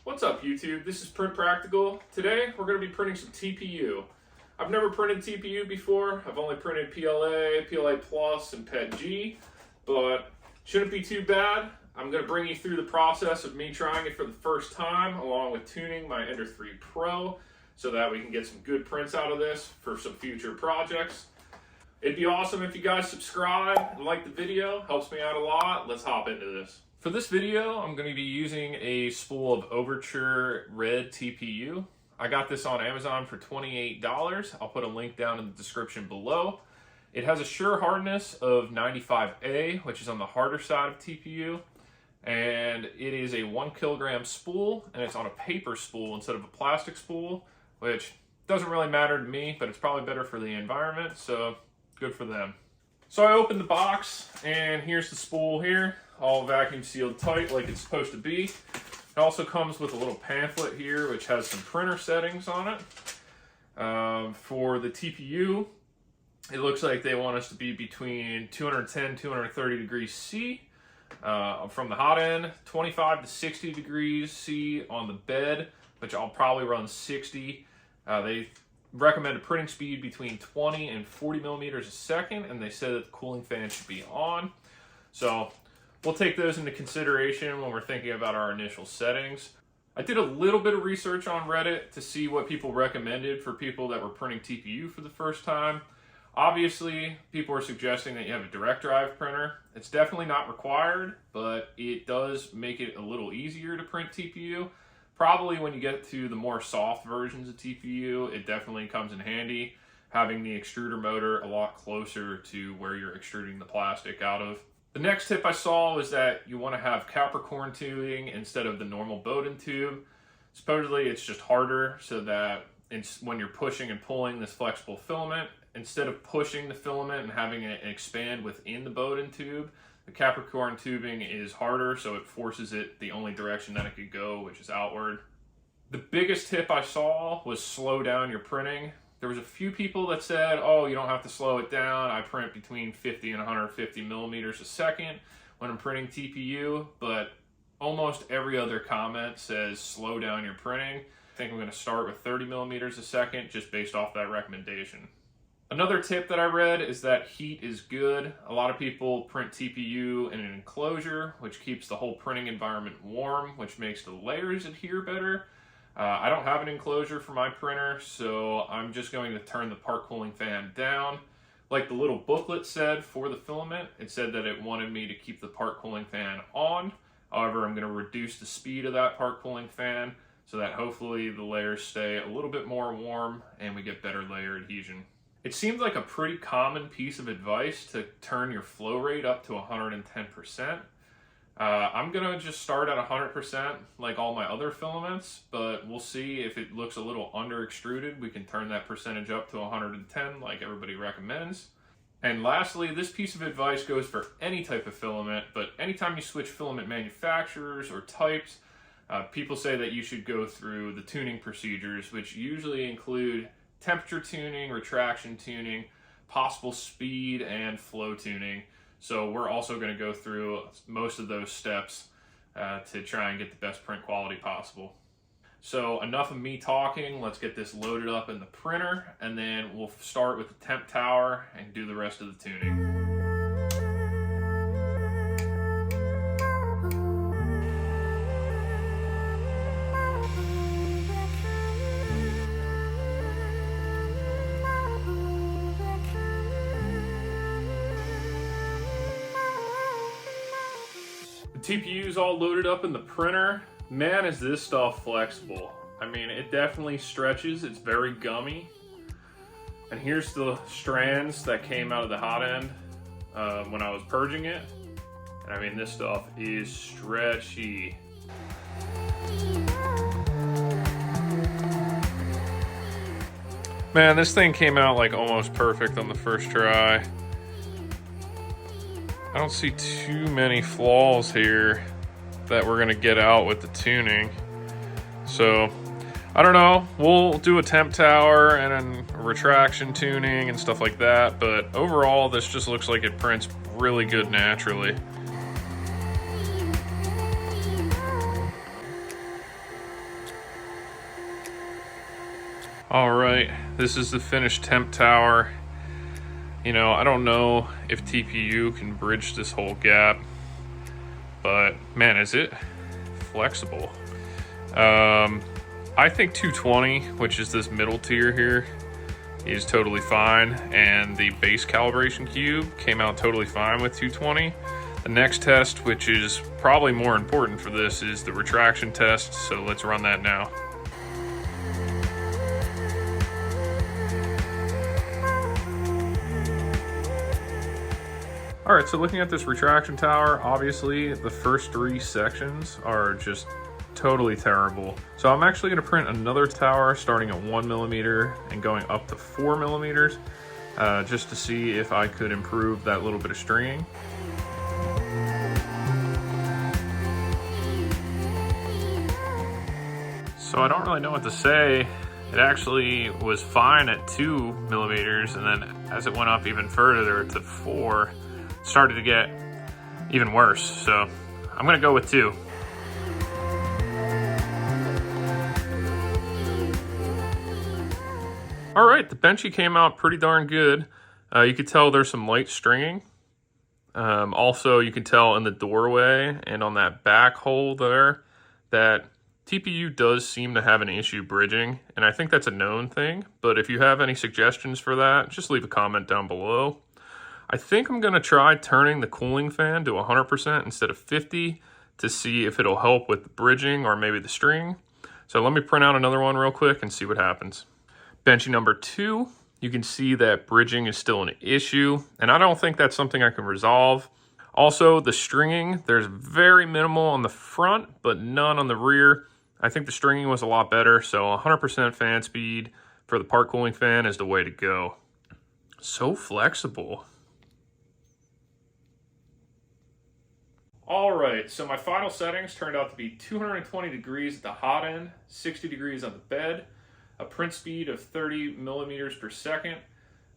What's up YouTube? This is Print Practical. Today we're going to be printing some TPU. I've never printed TPU before. I've only printed PLA, PLA Plus, and PET-G, but shouldn't be too bad. I'm going to bring you through the process of me trying it for the first time, along with tuning my Ender 3 Pro, so that we can get some good prints out of this for some future projects. It'd be awesome if you guys subscribe and like the video. Helps me out a lot. Let's hop into this. For this video, I'm going to be using a spool of Overture red TPU. I got this on Amazon for $28. I'll put a link down in the description below. It has a sure hardness of 95A, which is on the harder side of TPU. And it is a 1 kilogram spool, and it's on a paper spool instead of a plastic spool, which doesn't really matter to me, but it's probably better for the environment, so good for them. So I opened the box, and here's the spool here, all vacuum sealed tight like it's supposed to be. It also comes with a little pamphlet here, which has some printer settings on it. For the TPU, it looks like they want us to be between 210, 230 degrees C. From the hot end, 25 to 60 degrees C on the bed, which I'll probably run 60. They recommend a printing speed between 20 and 40 millimeters a second, and they said that the cooling fan should be on. So we'll take those into consideration when we're thinking about our initial settings. I did a little bit of research on Reddit to see what people recommended for people that were printing TPU for the first time. Obviously, people are suggesting that you have a direct drive printer. It's definitely not required, but it does make it a little easier to print TPU. Probably when you get to the more soft versions of TPU, it definitely comes in handy, having the extruder motor a lot closer to where you're extruding the plastic out of. The next tip I saw was that you want to have Capricorn tubing instead of the normal Bowden tube. Supposedly it's just harder, so that when you're pushing and pulling this flexible filament, instead of pushing the filament and having it expand within the Bowden tube, the Capricorn tubing is harder, so it forces it the only direction that it could go, which is outward. The biggest tip I saw was slow down your printing. There was a few people that said, oh, you don't have to slow it down. I print between 50 and 150 millimeters a second when I'm printing TPU, but almost every other comment says slow down your printing. I think I'm going to start with 30 millimeters a second just based off that recommendation. Another tip that I read is that heat is good. A lot of people print TPU in an enclosure, which keeps the whole printing environment warm, which makes the layers adhere better. I don't have an enclosure for my printer, so I'm just going to turn the part cooling fan down. Like the little booklet said for the filament, it said that it wanted me to keep the part cooling fan on. However, I'm going to reduce the speed of that part cooling fan so that hopefully the layers stay a little bit more warm and we get better layer adhesion. It seems like a pretty common piece of advice to turn your flow rate up to 110%. I'm going to just start at 100% like all my other filaments, but we'll see if it looks a little under extruded. We can turn that percentage up to 110 like everybody recommends. And lastly, this piece of advice goes for any type of filament, but anytime you switch filament manufacturers or types, people say that you should go through the tuning procedures, which usually include temperature tuning, retraction tuning, possible speed, and flow tuning. So we're also going to go through most of those steps to try and get the best print quality possible. So enough of me talking, let's get this loaded up in the printer, and then we'll start with the temp tower and do the rest of the tuning. TPU is all loaded up in the printer. Man, is this stuff flexible. I mean, it definitely stretches. It's very gummy. And here's the strands that came out of the hot end when I was purging it. And I mean, this stuff is stretchy. Man, this thing came out like almost perfect on the first try. I don't see too many flaws here that we're gonna get out with the tuning. So, I don't know, we'll do a temp tower and then retraction tuning and stuff like that, but overall this just looks like it prints really good naturally. All right, this is the finished temp tower. You know, I don't know if TPU can bridge this whole gap, but man, is it flexible. I think 220, which is this middle tier here, is totally fine, and the base calibration cube came out totally fine with 220. The next test, which is probably more important for this, is the retraction test, so let's run that now. All right, so looking at this retraction tower, obviously the first 3 sections are just totally terrible. So I'm actually gonna print another tower starting at 1mm and going up to 4mm, just to see if I could improve that little bit of stringing. So I don't really know what to say. It actually was fine at 2mm, and then as it went up even further to 4, it started to get even worse. So I'm gonna go with 2. All right, the benchy came out pretty darn good. You could tell there's some light stringing. Also, you can tell in the doorway and on that back hole there that TPU does seem to have an issue bridging, and I think that's a known thing, but if you have any suggestions for that, just leave a comment down below. I think I'm gonna try turning the cooling fan to 100% instead of 50 to see if it'll help with the bridging or maybe the string. So let me print out another one real quick and see what happens. Benchy number 2, you can see that bridging is still an issue, and I don't think that's something I can resolve. Also, the stringing, there's very minimal on the front, but none on the rear. I think the stringing was a lot better, so 100% fan speed for the part cooling fan is the way to go. So flexible. All right, so my final settings turned out to be 220 degrees at the hot end, 60 degrees on the bed, a print speed of 30 millimeters per second,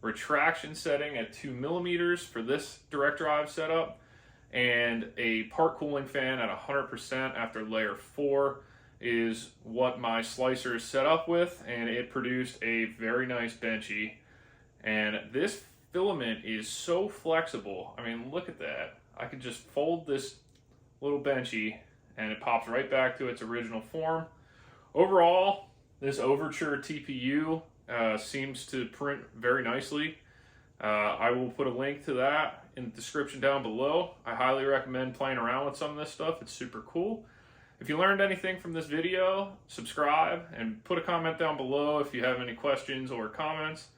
retraction setting at 2 millimeters for this direct drive setup, and a part cooling fan at 100% after layer 4 is what my slicer is set up with, and it produced a very nice benchy. And this filament is so flexible. I mean, look at that. I could just fold this little benchy and it pops right back to its original form. Overall, this Overture TPU seems to print very nicely. I will put a link to that in the description down below. I highly recommend playing around with some of this stuff. It's super cool. If you learned anything from this video, subscribe and put a comment down below if you have any questions or comments.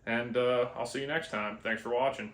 And I'll see you next time. Thanks for watching.